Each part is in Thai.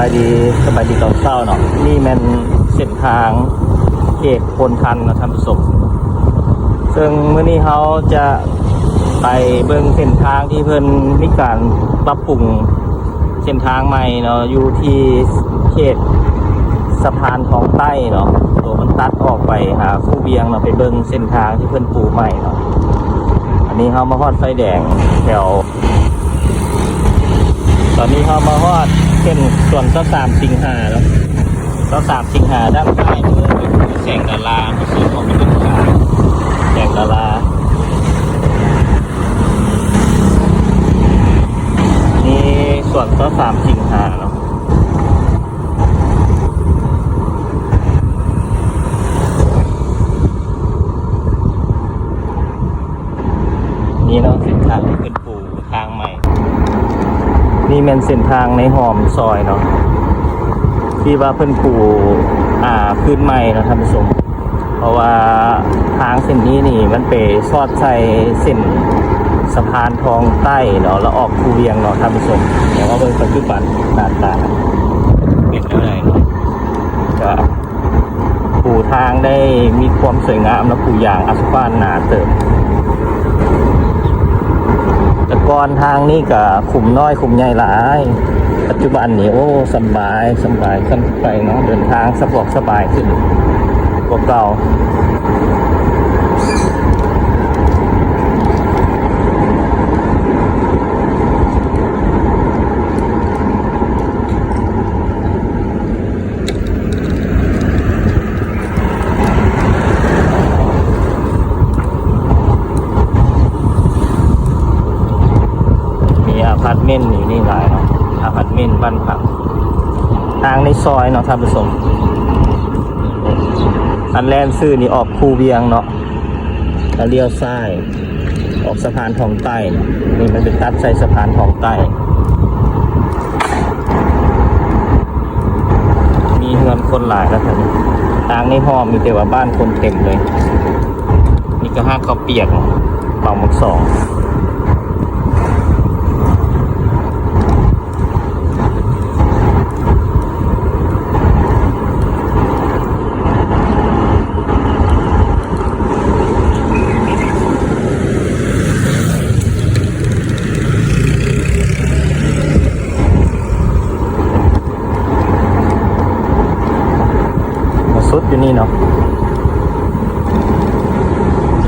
ายดีตอนเช้าเนาะนี่มันเส้นทางเขตพลทันนะท่านผู้ชมซึ่งมื้อนี้เขาจะไปเบิ่งเส้นทางที่เพิ่นมีการปรับปรุงเส้นทางใหม่เนาะอยู่ที่เขตสะพานของใต้เนาะตัวมันตัดออกไปหาคู่เวียงเนาะไปเบิ่งเส้นทางที่เพิ่นปูใหม่เนาะอันนี้เขามาฮอดไฟแดงแถวตอนนี้เขามาฮอดเส้นส่วน23 สิงหาแล้ว23 สิงหาด้านซ้ายมือเป็นแสงดาราส่วนของเป็นทางแสงดารานี่ส่วน23 สิงหาเนาะนี่เนาะเส้นทางที่เป็นปูทางใหม่นี่เป็นเส้นทางในหอมซอยเนาะที่ว่าเพิ่นปูพื้นใหม่นะท่านผู้ชมเพราะว่าทางเส้นนี้นี่มันไปซอดใส่เส้นสะพานทองใต้เนาะแล้วออกคูเวียงเนาะท่านผู้ชมเดี๋ยวว่าเบิ่งปัจจุบันหน้าตาเป็นอะไรเนาะก็ปูทางได้มีความสวยงามและปูอย่างอัสฟันหนาเติมแต่ก่อนทางนี้ก็ขุมน้อยขุมใหญ่หลายปัจจุบันนี่โอ้สบายขึ้นไปเนาะเดินทางสะดวกสบายขึ้นกว่าเก่ามีอพาร์ตเมนต์อยู่นี่หลายเนาะอพาร์ตเมนต์บ้านพักทางในซอยเนาะท่านผู้ชมอันแรกซื้อนี่ออกคูเวียงเนาะแล้วเลี้ยวซ้ายออกสะพานทองใต้นี่มันเป็นตัดใส่สะพานทองใต้มีเฮือนคนหลายแล้วท่านทางในห้อมมีแต่ว่าบ้านคนเต็มเลยนี่ก็ห้างเขาเปียกเป่าหมกสองสุดอยู่นี่เนาะ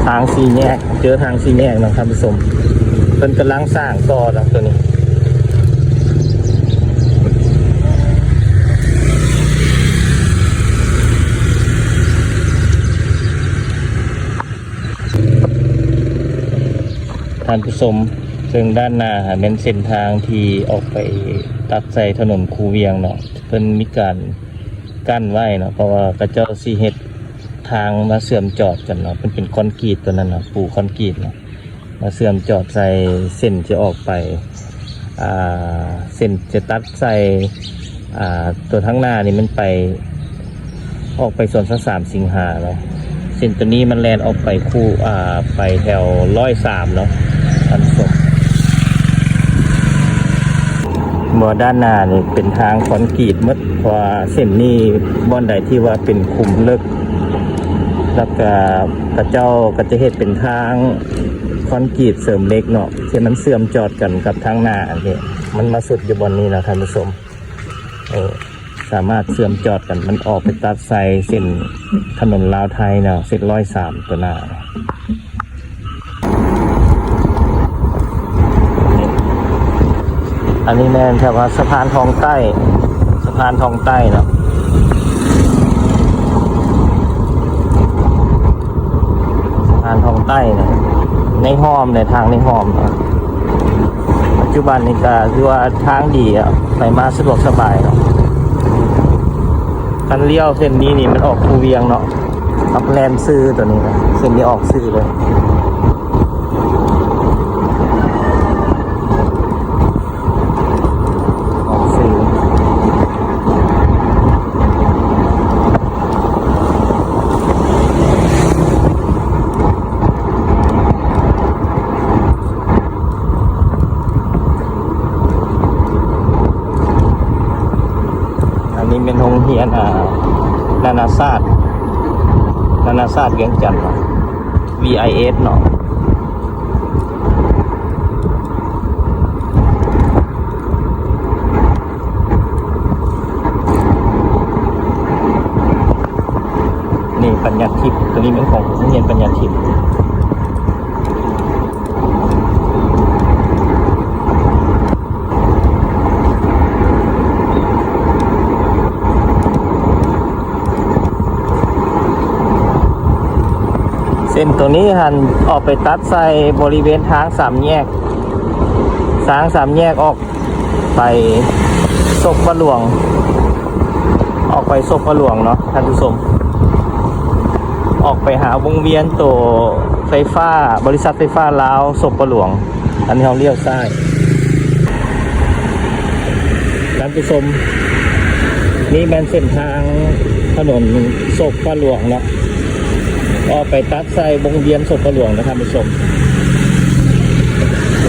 ทางสี่แยกเจอทางสี่แยกเนาะท่านผู้ชมเป็นกำลังสร้างต่อแล้วตัวนี้ท่านผู้ชมซึ่งด้านหน้าเป็นเส้นทางที่ออกไปตัดใส่ถนนคูเวียงเนาะเพิ่นมีการกั้นไว้เนาะเพราะว่ากระเจ้าซีเฮ็ดทางมาเสื่อมจอดกันเนาะเป็นคอนกรีตตัวนั้นเนาะปูคอนกรีตเนาะมาเสื่อมจอดใส่เส้นจะออกไปเส้นจะตัดใส่ตัวทั้งหน้านี่มันไปออกไปส่วน23 สิงหาเนาะเส้นตัวนี้มันแลนออกไปคู่ไปแถว103เนาะท่านผู้ชมบ่อด้านหน้านี่เป็นทางคอนกรีตหมดเพราะเส้นนี้บ่อนใดที่ว่าเป็นคุมเลิกแล้วก็กระเจ้าก็จะเฮ็ดเป็นทางคอนกรีตเสริมเล็กเนาะที่มันเสื่อมจอดกันกับทางหน้าอันนี้มันมาสุดอยู่บนนี้นะท่านผู้ชมสามารถเสื่อมจอดกันมันออกไปตัดใส่เส้นถนนลาวไทยเนาะเส้น103ตัวหน้าอันนี้แน่นแถวว่าสะพานทองใต้เนาะสะพานทองใต้เนี่ยในห้อมในทางในห้อมเนาะปัจจุบันนี้ก็คือว่าทางดีอ่ะไปมาสะดวกสบายเนาะคันเลี้ยวเส้นนี้นี่มันออกคูเวียงเนาะอัพแลนซื้อตัวนี้นะเส้นนี้ออกซื้อเลย เรียนนานาศาสตร์เวียงจันทน์เนาะ VIS เนาะนี่ปัญญาทิพย์ตัวนี้เป็นของโรงเรียนปัญญาทิพย์เส้นตัวนี้หันออกไปตัดใส่บริเวณทางสามแยกออกไปศพพระหลวงออกไปศพพระหลวงเนาะท่านผู้ชมออกไปหาวงเวียนตัวไฟฟ้าบริษัทไฟฟ้าลาวศพพระหลวงอันนี้เราเลี้ยวซ้ายท่านผู้ชมนี่เป็นเส้นทางถนนศพพระหลวงเนาะออกไปตัดใส่วงเวียนศพพระหลวงนะท่านผู้ชม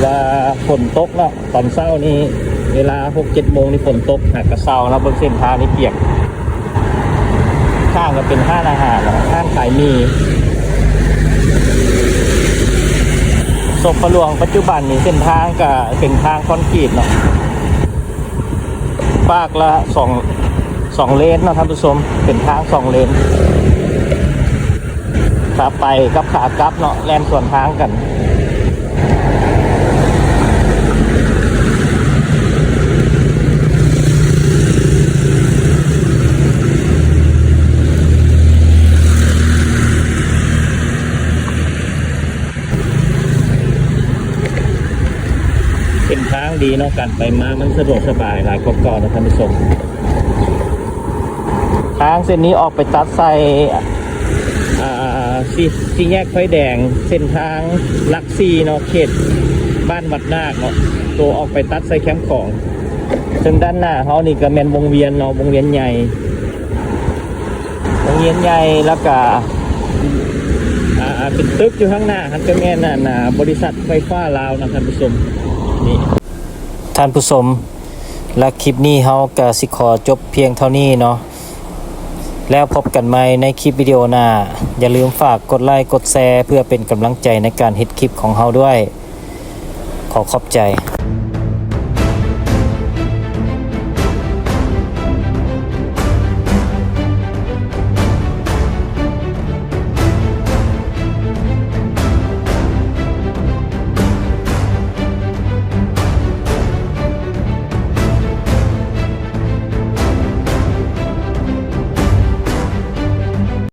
ว่าฝนตกเนาะตอนเช้านี้เวลา 6-7 โมงนี่ฝนตกหากกระเซาแล้วบนเส้นทางนี้เปียกข้างก็เป็นห้างอาหารห้างขายมีศพพระหลวงปัจจุบันนี่เส้นทางกับเส้นทางคอนกรีตเนาะปากละสองเลนเนาะท่านผู้ชมเป็นทาง2 เลนขาไปกับขากลับเนาะแล่นส่วนทางกันเป็นทางดีเนาะการไปมามันสะดวกสบายหลายกว่าก่อนนะท่านผู้ชมทางเส้นนี้ออกไปตัดใส่สี่แยกไฟแดงเส้นทางลักซีเนาะเขตบ้านวัดนาคเนาะตัวออกไปตัดใส่แคมป์ของซึ่งด้านหน้าเขานี่ก็แมนวงเวียนเนาะวงเวียนใหญ่แล้วก็เป็นตึกอยู่ข้างหน้าฮันก็แม่นบริษัทไฟฟ้าลาวนะท่านผู้ชมนี่ท่านผู้ชมและคลิปนี้เขาก็สิขอจบเพียงเท่านี้เนาะแล้วพบกันใหม่ในคลิปวิดีโอหน้าอย่าลืมฝากกดไลค์กดแชร์เพื่อเป็นกำลังใจในการเฮ็ดคลิปของเราด้วยขอขอบใจ